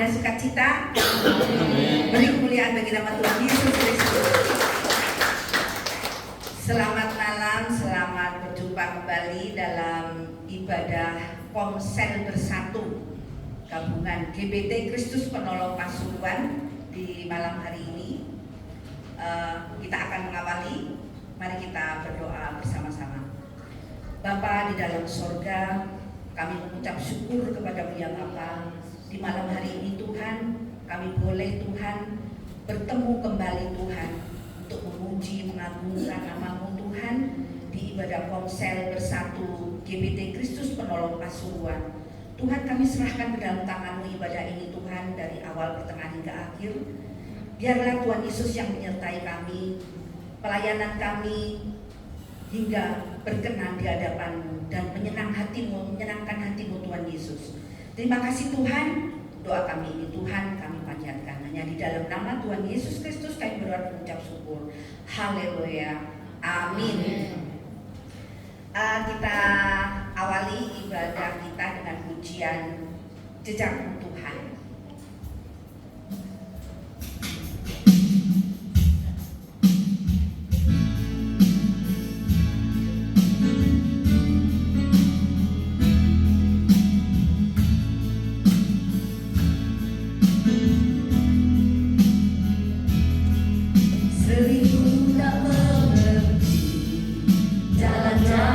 ada sukacita. Beri kemuliaan bagi nama Tuhan Yesus Kristus. Selamat malam, selamat berjumpa kembali dalam ibadah Komsel Bersatu gabungan GBT Kristus Penolong Pasuruan di malam hari ini. Kita akan mengawali, mari kita berdoa bersama-sama. Bapa di dalam sorga, kami mengucap syukur kepada-Mu ya Bapa. Di malam hari ini Tuhan, kami boleh Tuhan bertemu kembali Tuhan untuk memuji, mengagungkan nama-Mu Tuhan di ibadah Komsel Bersatu GBT Kristus Penolong Pasuruan. Tuhan, kami serahkan ke dalam tangan-Mu ibadah ini Tuhan, dari awal, pertengahan hingga akhir. Biarlah Tuhan Yesus yang menyertai kami, pelayanan kami hingga berkenan di hadapan-Mu dan menyenangkan hati-Mu Tuhan Yesus. Terima kasih Tuhan, doa kami ini Tuhan kami panjatkan hanya di dalam nama Tuhan Yesus Kristus kami berdoa mengucap syukur. Haleluya, amin. Kita awali ibadah kita dengan pujian Jejak Tuhan. Diri, kenapa karya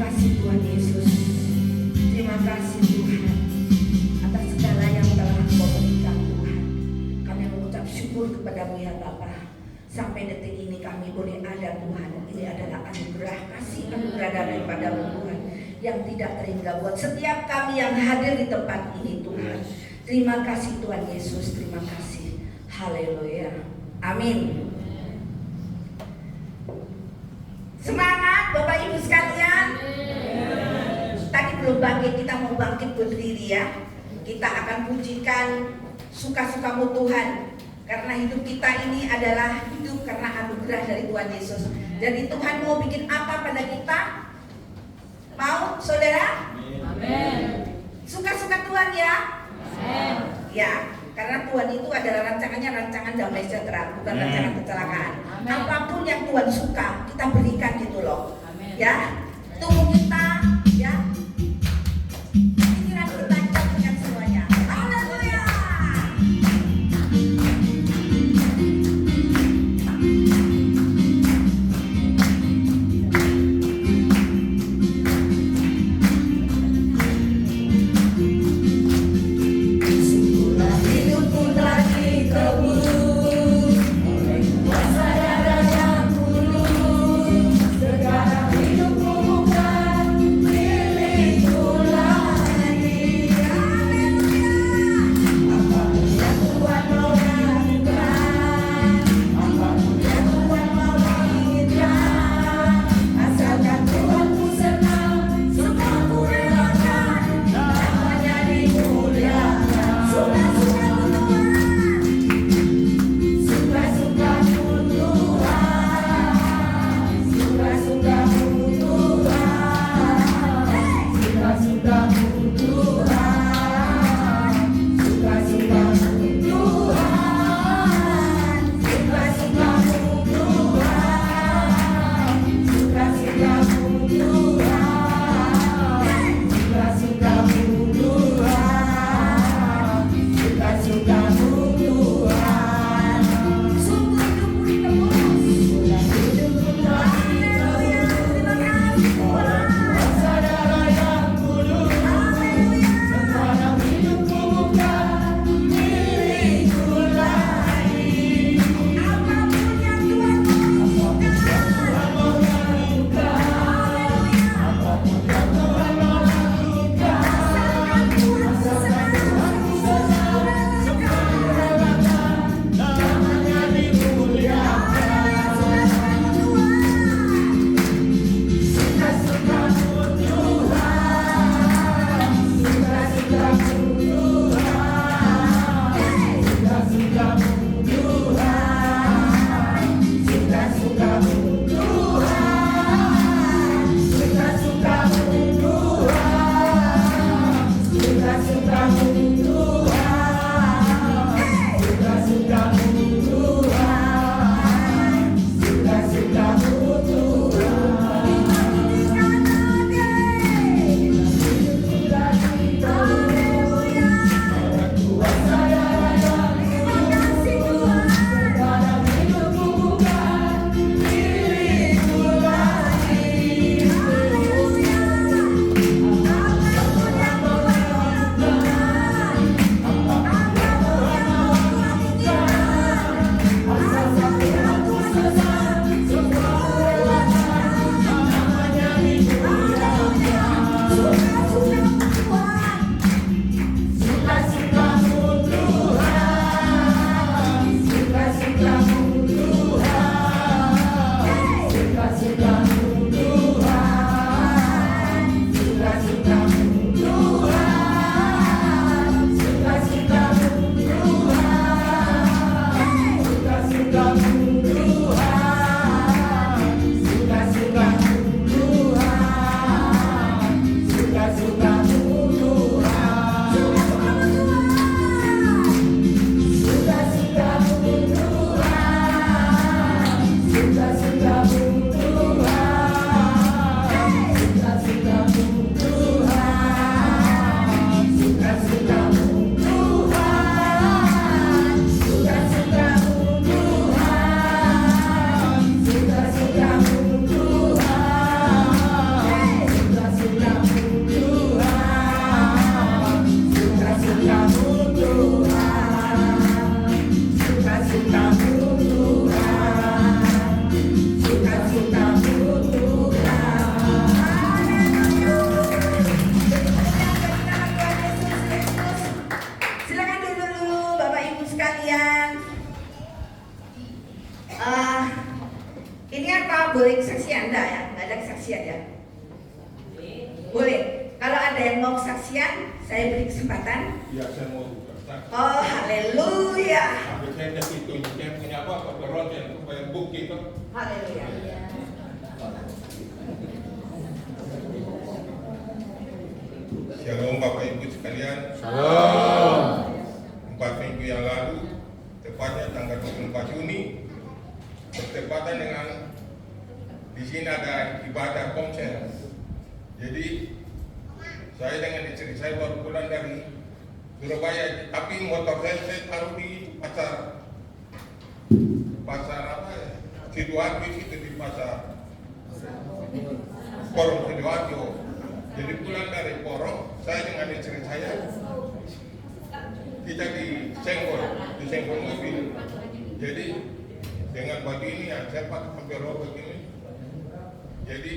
kasih Tuhan Yesus. Terima kasih Tuhan atas segala yang telah Engkau berikan Tuhan. Kami mengucap syukur kepadamu ya Bapa. Sampai detik ini kami boleh ada Tuhan. Ini adalah anugerah, kasih anugerah daripada Tuhan yang tidak terhingga buat setiap kami yang hadir di tempat ini Tuhan. Terima kasih Tuhan Yesus, terima kasih. Haleluya. Amin. Semangat Bapak Ibu sekalian. Tadi belum bangkit, kita mau bangkit berdiri ya. Kita akan pujikan suka-sukamu Tuhan. Karena hidup kita ini adalah hidup karena anugerah dari Tuhan Yesus. Jadi Tuhan mau bikin apa pada kita? Mau saudara? Amin. Suka-suka Tuhan ya? Amin. Ya, karena Tuhan itu adalah rancangannya rancangan damai sejahtera, bukan rancangan kecelakaan. Amin. Apapun yang Tuhan suka, kita berikan gitu loh. Amin. Ya, tunggu kita ya. Pikiran kita dengan semuanya. Haleluya. Sekarang hidupku ada yang mau kesaksian? Saya beri kesempatan. Ya, saya mau bersaksi. Oh, haleluya. Sampai saya kasih tunjuk, saya punya apa keronten supaya bukti itu. Haleluya. Shalom Bapak Ibu sekalian. Shalom. 4 minggu yang lalu, tepatnya tanggal 24 Juni, bertepatan dengan di sini ada ibadah komsel. Jadi saya dengan istri saya baru pulang dari Surabaya, tapi motor saya taruh di pasar apa ya? Sidoarjo itu di pasar Porong Sidoarjo. Jadi pulang dari Porong, saya dengan istri saya kita disenggol mobil. Jadi dengan baju ini yang saya pakai sampai robek ini. Jadi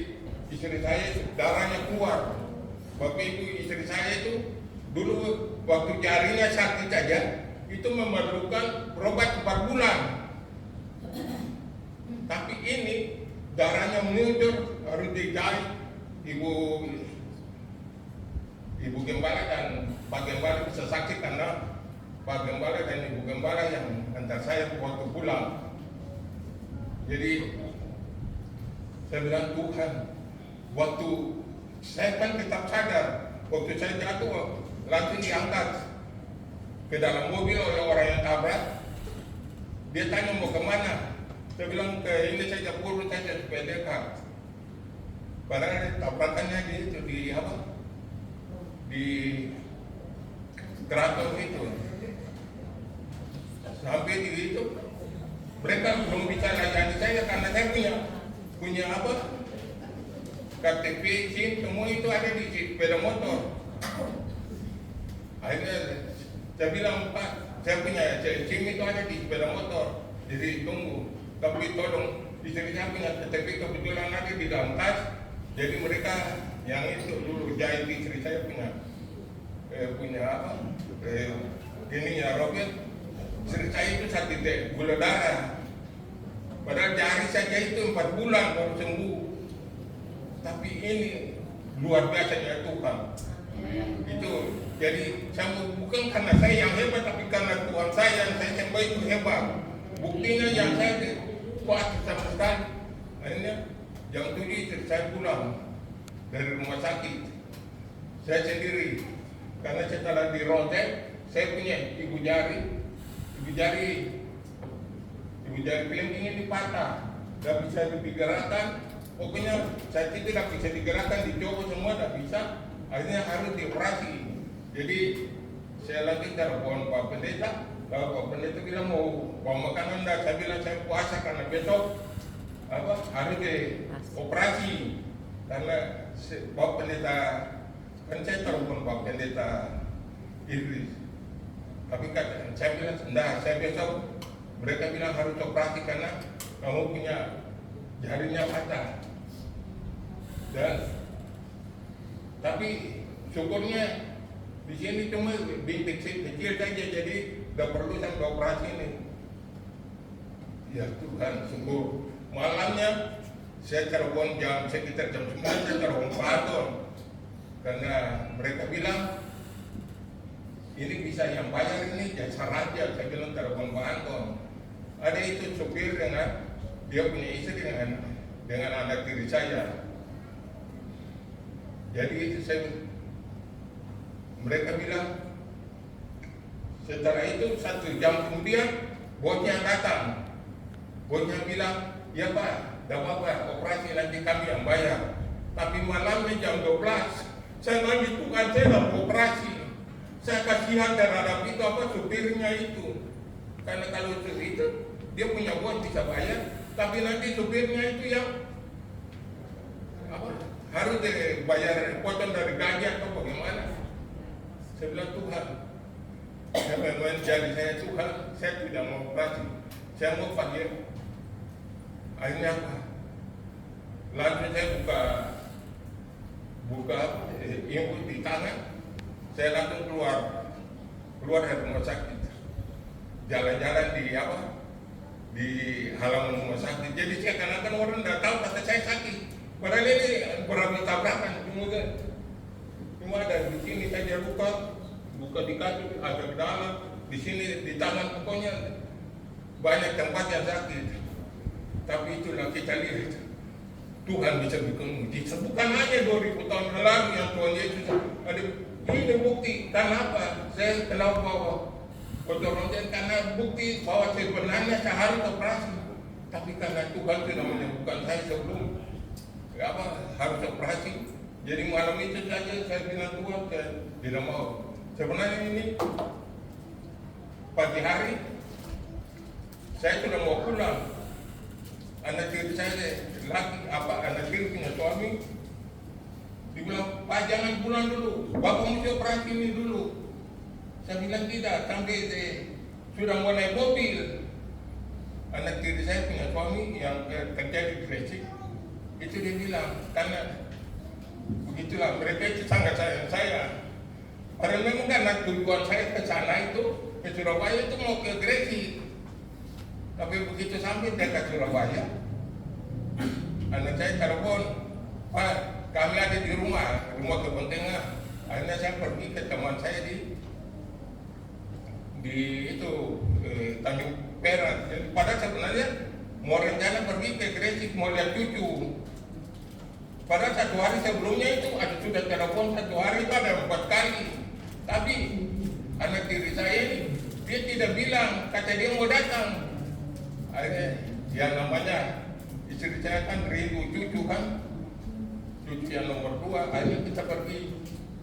istri saya darahnya keluar. Bapak Ibu, istri saya itu dulu waktu jarinya sakit saja itu memerlukan berobat 4 bulan. Tapi ini darahnya mundur, harus dijahit. Ibu Gembala dan Pak Gembala bisa saksi karena Pak Gembala dan Ibu Gembala yang antar saya waktu pulang. Jadi saya bilang, Tuhan, waktu saya kan tetap sadar, waktu saya jatuh langsung diangkat ke dalam mobil oleh orang yang tabrak. Dia tanya mau kemana? Saya bilang ke ini saja, purul saja supaya dekat. Padahal tabrakannya di apa? Di Keraton itu. Sampai di itu mereka belum bisa layani saya karena saya punya apa? KTP, SIM, semua itu ada di sepeda motor. Akhirnya saya bilang, Pak, saya punya SIM itu ada di sepeda motor. Jadi tunggu, tapi tolong istri saya punya KTP kebetulan ada di dalam tas. Jadi mereka yang itu dulu jahit istri saya punya apa? Ini ya Robert. Istri saya itu sakit gula darah. Padahal jari saja itu 4 bulan baru sembuh. Tapi ini luar biasanya Tuhan. Itu jadi saya bukan karena saya yang hebat, tapi karena Tuhan saya yang saya sembah itu hebat. Buktinya yang saya kuat sama sekali. Akhirnya jam 7 istri saya pulang dari rumah sakit. Saya sendiri karena setelah di ronsen saya punya ibu jari kelingking ini patah, tidak bisa digerakkan. Pokoknya saya tidak bisa digerakkan, dicoba semua tidak bisa. Akhirnya harus dioperasi. Jadi saya lagi telepon Pak Pendeta. Kalau Pak Pendeta bilang mau bawa makanan, enggak. Saya bilang saya puasa karena besok harus dioperasi. Karena Pak Pendeta kan saya telepon Pak Pendeta Idris. Tapi kan saya bilang enggak, saya besok. Mereka bilang harus operasi karena kamu punya jarinya patah. Dan tapi syukurnya di sini cuma bintik kecil saja, jadi tidak perlu sampai operasi ini. Ya Tuhan, syukur. Malamnya saya telepon sekitar jam 9 saya telepon Pak Anton karena mereka bilang ini bisa yang bayar ini jasa raja. Saya bilang telepon Pak Anton. Ada itu supir dengan dia punya istri dengan anak tiri saya. Jadi itu mereka bilang setelah itu 1 jam kemudian bosnya datang. Bosnya bilang, ya Pak, tidak apa-apa, operasi nanti kami yang bayar. Tapi malamnya jam 12 saya nangis, Tuhan saya dalam operasi. Saya kasihan terhadap itu supirnya itu. Karena kalau itu dia punya bos bisa bayar, tapi nanti supirnya itu yang harus dibayar potong dari gaji atau bagaimana. Saya bilang Tuhan, saya memang jadi saya Tuhan, saya tidak mau operasi, saya mau pakai. Akhirnya apa? Langsung saya buka input di tangan, saya langsung keluar dari rumah sakit, jalan-jalan di halaman rumah sakit. Jadi saya kadang-kadang orang tidak tahu kata saya sakit. Padahal ini berhabis tabrakan kemudian. Cuma ada di sini saja buka di kaki, ada di dalam, di sini di tangan, pokoknya banyak tempat yang sakit. Tapi itulah kita lihat, Tuhan bisa bikin mujizat. Bukan hanya 2000 tahun lalu yang Tuhan Yesus ada. Ini bukti. Kenapa? Saya kenal bahwa kotoran karena bukti bahwa sebenarnya saya harus operasi. Tapi karena Tuhan tidak menyembuhkan saya sebelum harus operasi. Jadi malam itu saja saya bilang Tuhan, saya tidak mau. Sebenarnya ini pagi hari saya sudah mau pulang. Anak tiri saya anak tiri punya suami dibilang, Pak jangan pulang dulu, Bapak mesti operasi ini dulu. Saya bilang tidak, sampai sudah mau naik mobil. Anak tiri saya punya suami yang kerja di Gresik, itu dia bilang, karena begitulah mereka itu sangat sayang saya. Padahal memang karena tujuan saya ke sana itu, ke Surabaya itu mau ke Gresik. Tapi begitu sampai dekat Surabaya, anak saya telepon, Pak kami ada di rumah Kebon Tengah. Akhirnya saya pergi ke teman saya di Tanjung Perak. Jadi pada sebenarnya mau rencana pergi ke Gresik mau lihat cucu. Pada 1 hari sebelumnya itu ada sudah telepon 1 hari itu ada 4 kali. Tapi anak tiri saya ini dia tidak bilang, kata dia mau datang. Akhirnya yang namanya istri saya kan rindu cucu kan, cucu yang nomor 2. Akhirnya kita pergi.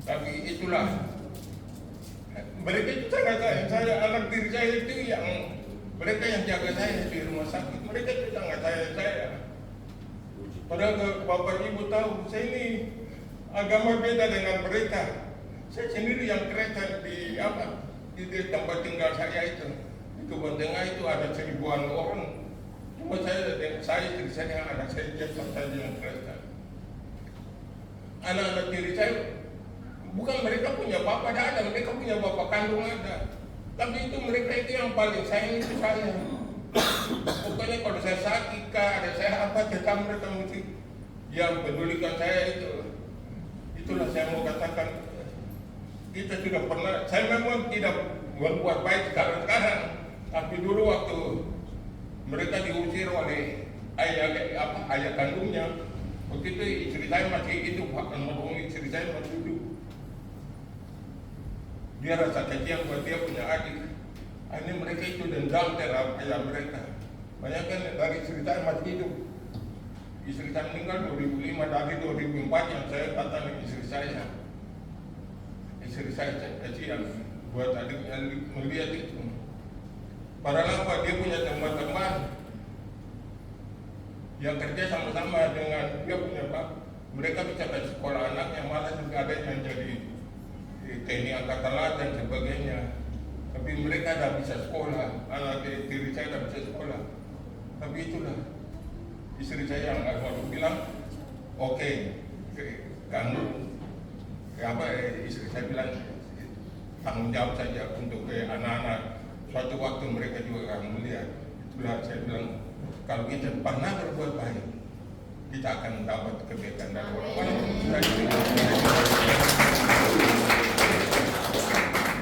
Tapi itulah mereka itu sangat sayang saya. Anak diri saya itu yang mereka yang jaga saya di rumah sakit, mereka itu sangat sayang saya. Padahal Bapak Ibu tahu saya ini agama beda dengan mereka. Saya sendiri yang kereta di tempat tinggal saya itu. Di Kebon Tengah itu ada 1000-an orang. Cuma saya istri saya, anak saya saja yang kereta. Anak-anak diri saya, bukan mereka punya bapak ada, mereka punya bapak kandung ada. Tapi itu mereka itu yang paling sayang itu saya. Pokoknya kalau saya sakit ada saya tetap mereka mesti yang pedulikan saya itu. Itulah saya mau katakan, kita sudah pernah, saya memang tidak berbuat baik sekarang. Tapi dulu waktu mereka diusir oleh ayah kandungnya, begitu istri saya masih hidup, istri saya masih hidup. Dia rasa kecil buat dia punya adik. Ini mereka itu dendam terhadap ayah mereka. Banyak kan dari istri saya masih hidup. Istri saya meninggal 2005, dari 2004 yang saya datang istri saya. Istri saya kecil buat adiknya melihat itu. Padahal apa, dia punya teman-teman yang kerja sama-sama dengan dia punya pak. Mereka bisa ke sekolah anaknya, malah juga ada yang jadi TNI Angkatan Laut dan sebagainya. Tapi mereka tidak bisa sekolah, anak diri saya tidak bisa sekolah. Tapi itulah istri saya yang waktu bilang, oke, kamu istri saya bilang tanggung jawab saja untuk anak-anak. Suatu waktu mereka juga akan melihat. Itulah saya bilang, kalau kita pernah berbuat baik, kita akan mendapat kebaikan dari orang-orang.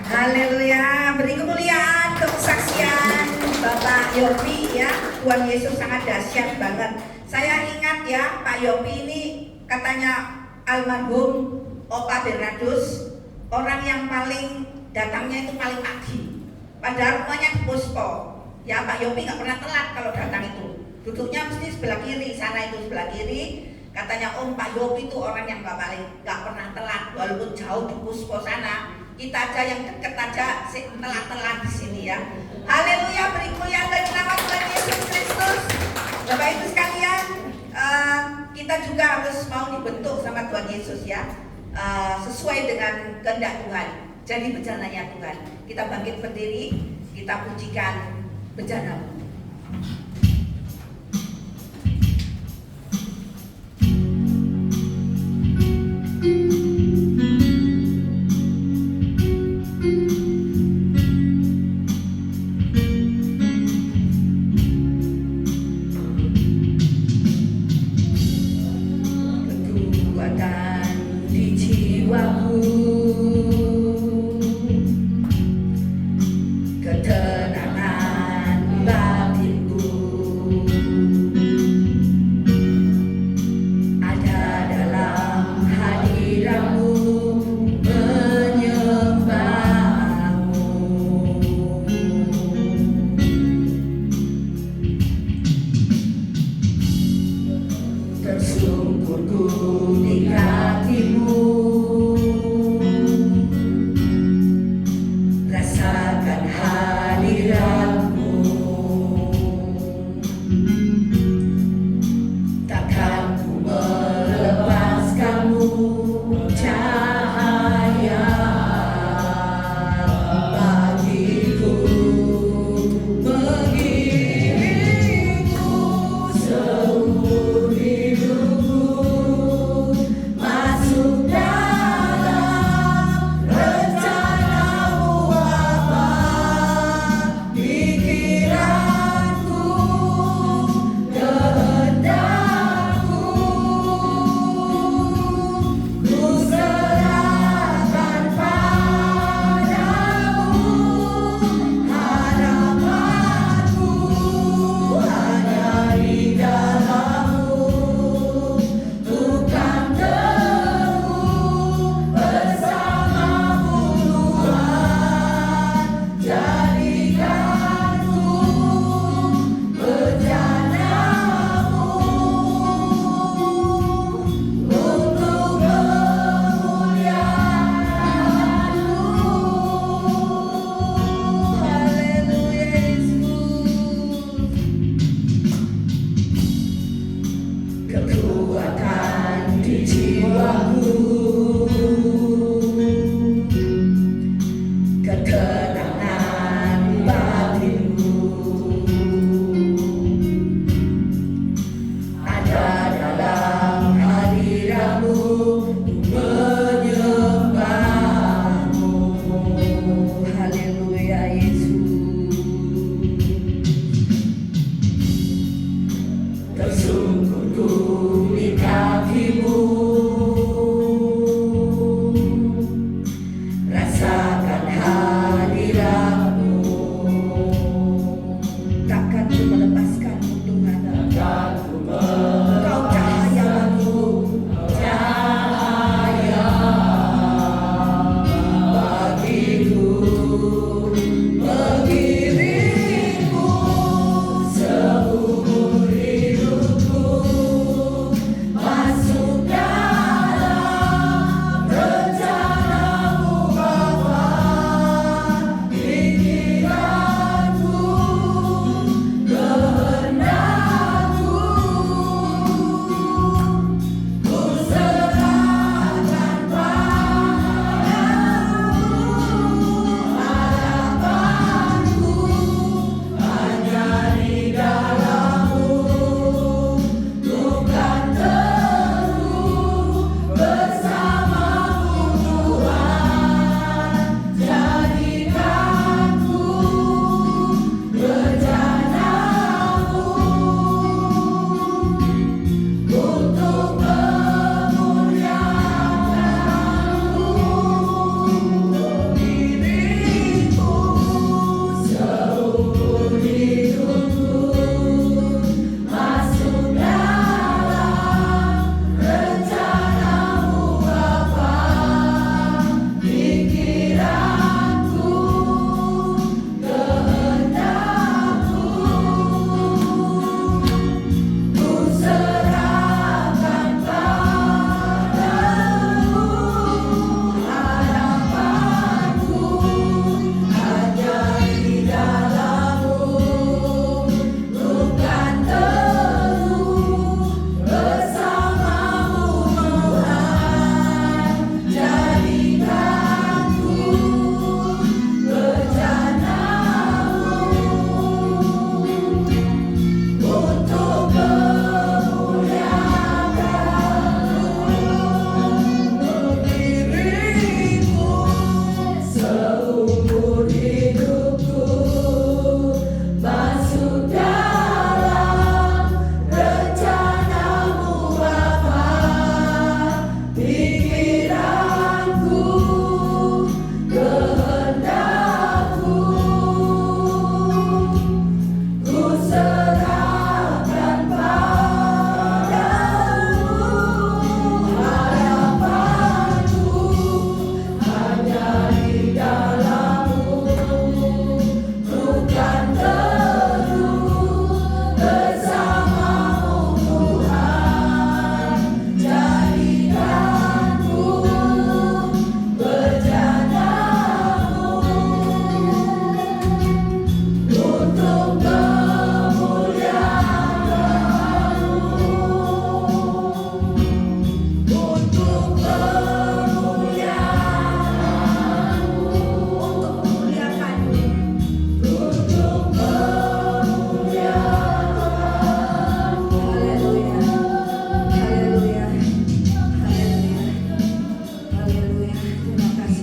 Haleluya, beri kemuliaan untuk kesaksian Bapak Yopi ya. Tuhan Yesus sangat dahsyat banget. Saya ingat ya, Pak Yopi ini katanya almarhum Opa Bernardus, orang yang paling datangnya itu paling pagi. Padahal rumahnya di Puspo. Ya Pak Yopi nggak pernah telat kalau datang itu. Duduknya mesti sebelah kiri, sana itu sebelah kiri. Katanya Pak Yopi itu orang yang nggak pernah telat, walaupun jauh di Puspo sana. Kita aja yang deket aja telat-telat di sini ya. Haleluya, beri kemuliaan bagi nama Tuhan Yesus Kristus. Bapak Ibu sekalian, kita juga harus mau dibentuk sama Tuhan Yesus ya, sesuai dengan kehendak Tuhan. Jadi bencananya Tuhan. Kita bangkit berdiri, kita pujikan bencana. Kekuatan di jiwaku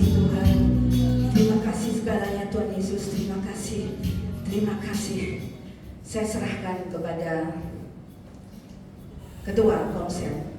kasih Tuhan. Terima kasih segalanya Tuhan Yesus. Terima kasih. Terima kasih. Saya serahkan kepada Ketua Komsel.